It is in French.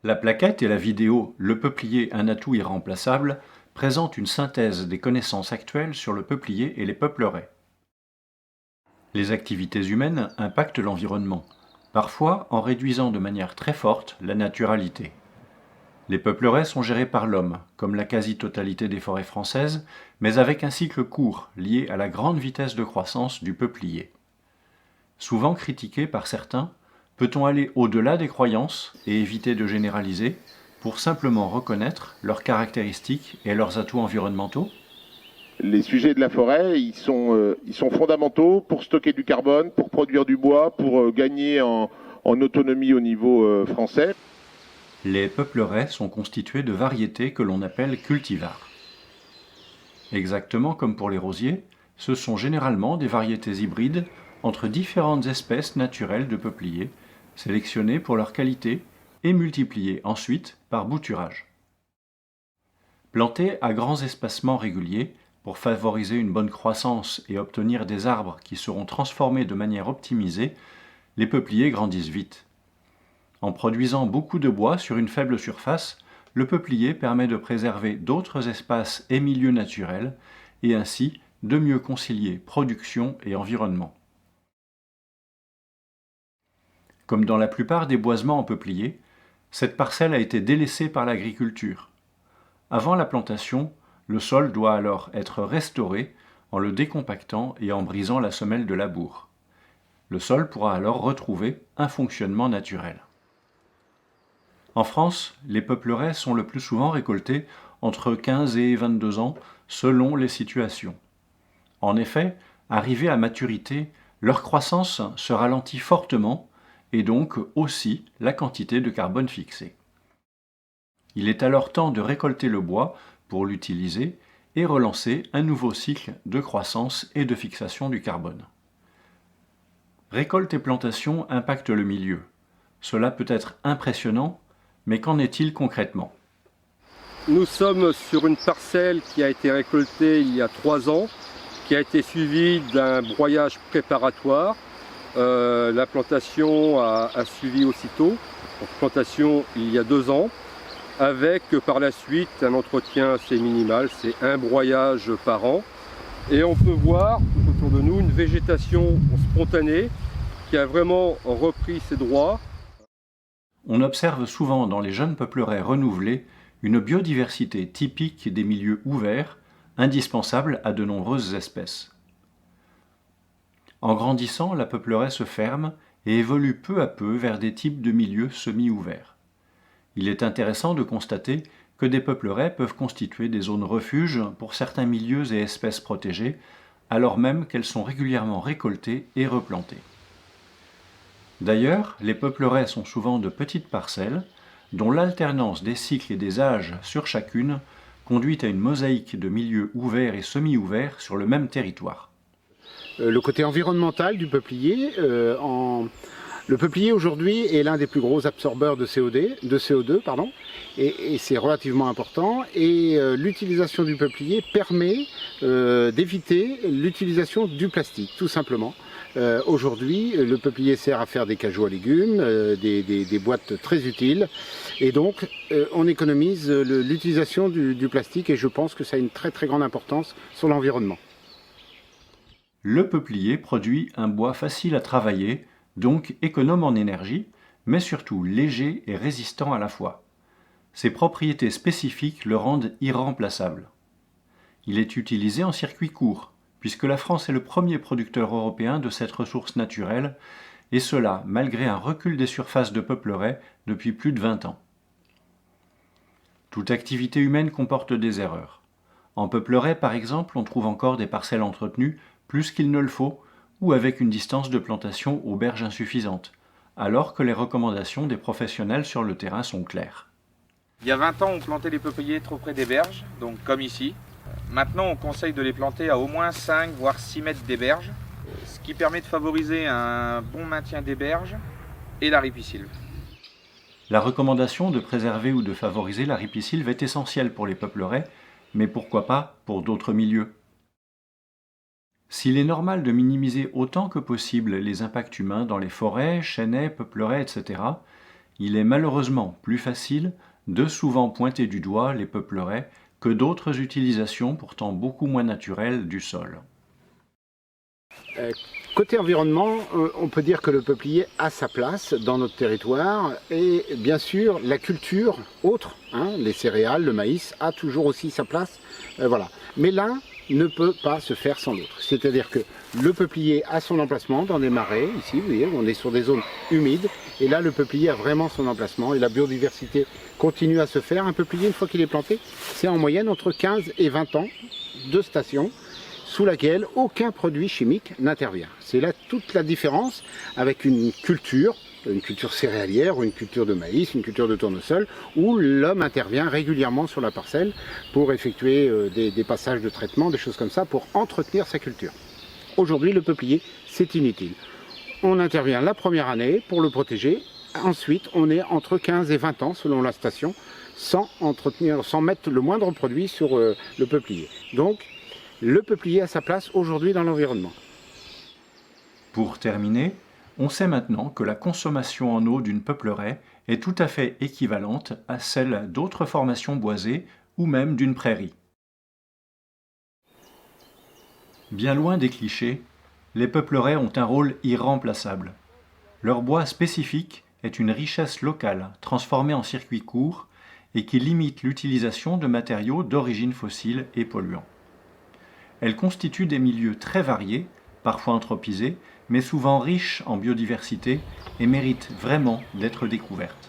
La plaquette et la vidéo Le peuplier, un atout irremplaçable présentent une synthèse des connaissances actuelles sur le peuplier et les peupleraies. Les activités humaines impactent l'environnement, parfois en réduisant de manière très forte la naturalité. Les peupleraies sont gérées par l'homme, comme la quasi-totalité des forêts françaises, mais avec un cycle court lié à la grande vitesse de croissance du peuplier. Souvent critiqué par certains, peut-on aller au-delà des croyances et éviter de généraliser pour simplement reconnaître leurs caractéristiques et leurs atouts environnementaux? Les sujets de la forêt, ils sont fondamentaux pour stocker du carbone, pour produire du bois, pour gagner en autonomie au niveau français. Les peupleraies sont constituées de variétés que l'on appelle cultivars. Exactement comme pour les rosiers, ce sont généralement des variétés hybrides entre différentes espèces naturelles de peupliers, sélectionnées pour leur qualité et multipliées ensuite par bouturage. Plantées à grands espacements réguliers pour favoriser une bonne croissance et obtenir des arbres qui seront transformés de manière optimisée, les peupliers grandissent vite. En produisant beaucoup de bois sur une faible surface, le peuplier permet de préserver d'autres espaces et milieux naturels et ainsi de mieux concilier production et environnement. Comme dans la plupart des boisements en peuplier, cette parcelle a été délaissée par l'agriculture. Avant la plantation, le sol doit alors être restauré en le décompactant et en brisant la semelle de labour. Le sol pourra alors retrouver un fonctionnement naturel. En France, les peupleraies sont le plus souvent récoltées entre 15 et 22 ans selon les situations. En effet, arrivées à maturité, leur croissance se ralentit fortement et donc aussi la quantité de carbone fixée. Il est alors temps de récolter le bois pour l'utiliser et relancer un nouveau cycle de croissance et de fixation du carbone. Récolte et plantation impactent le milieu. Cela peut être impressionnant, mais qu'en est-il concrètement? Nous sommes sur une parcelle qui a été récoltée il y a 3 ans, qui a été suivie d'un broyage préparatoire. La plantation a suivi aussitôt, donc plantation il y a 2 ans, avec par la suite un entretien assez minimal, c'est un broyage par an. Et on peut voir tout autour de nous une végétation spontanée qui a vraiment repris ses droits. On observe souvent dans les jeunes peupleraies renouvelées une biodiversité typique des milieux ouverts, indispensable à de nombreuses espèces. En grandissant, la peupleraie se ferme et évolue peu à peu vers des types de milieux semi-ouverts. Il est intéressant de constater que des peupleraies peuvent constituer des zones refuges pour certains milieux et espèces protégées, alors même qu'elles sont régulièrement récoltées et replantées. D'ailleurs, les peupleraies sont souvent de petites parcelles, dont l'alternance des cycles et des âges sur chacune conduit à une mosaïque de milieux ouverts et semi-ouverts sur le même territoire. Le côté environnemental du peuplier, le peuplier aujourd'hui est l'un des plus gros absorbeurs de CO2, et c'est relativement important. Et l'utilisation du peuplier permet d'éviter l'utilisation du plastique, tout simplement. Aujourd'hui, le peuplier sert à faire des cageots à légumes, des boîtes très utiles, et donc on économise l'utilisation du plastique, et je pense que ça a une très très grande importance sur l'environnement. Le peuplier produit un bois facile à travailler, donc économe en énergie, mais surtout léger et résistant à la fois. Ses propriétés spécifiques le rendent irremplaçable. Il est utilisé en circuit court, puisque la France est le premier producteur européen de cette ressource naturelle, et cela malgré un recul des surfaces de peupleraie depuis plus de 20 ans. Toute activité humaine comporte des erreurs. En peupleraie, par exemple, on trouve encore des parcelles entretenues plus qu'il ne le faut, ou avec une distance de plantation aux berges insuffisante, alors que les recommandations des professionnels sur le terrain sont claires. Il y a 20 ans, on plantait les peupliers trop près des berges, donc comme ici. Maintenant, on conseille de les planter à au moins 5 voire 6 mètres des berges, ce qui permet de favoriser un bon maintien des berges et la ripisylve. La recommandation de préserver ou de favoriser la ripisylve est essentielle pour les peupleraies, mais pourquoi pas pour d'autres milieux? S'il est normal de minimiser autant que possible les impacts humains dans les forêts, chênaies, peupleraies, etc., il est malheureusement plus facile de souvent pointer du doigt les peupleraies que d'autres utilisations pourtant beaucoup moins naturelles du sol. Côté environnement, on peut dire que le peuplier a sa place dans notre territoire et bien sûr la culture autre, les céréales, le maïs, a toujours aussi sa place. Voilà. Mais l'un ne peut pas se faire sans l'autre. C'est-à-dire que le peuplier a son emplacement dans des marais, ici vous voyez, on est sur des zones humides, et là le peuplier a vraiment son emplacement et la biodiversité continue à se faire. Un peuplier, une fois qu'il est planté, c'est en moyenne entre 15 et 20 ans de station sous laquelle aucun produit chimique n'intervient. C'est là toute la différence avec une culture céréalière ou une culture de maïs, une culture de tournesol, où l'homme intervient régulièrement sur la parcelle pour effectuer des passages de traitement, des choses comme ça, pour entretenir sa culture. Aujourd'hui, le peuplier, c'est inutile. On intervient la première année pour le protéger, ensuite on est entre 15 et 20 ans selon la station, sans mettre le moindre produit sur le peuplier. Donc, le peuplier a sa place aujourd'hui dans l'environnement. Pour terminer, on sait maintenant que la consommation en eau d'une peupleraie est tout à fait équivalente à celle d'autres formations boisées ou même d'une prairie. Bien loin des clichés, les peupleraies ont un rôle irremplaçable. Leur bois spécifique est une richesse locale transformée en circuit court et qui limite l'utilisation de matériaux d'origine fossile et polluants. Elles constituent des milieux très variés, parfois anthropisés, mais souvent riches en biodiversité et méritent vraiment d'être découvertes.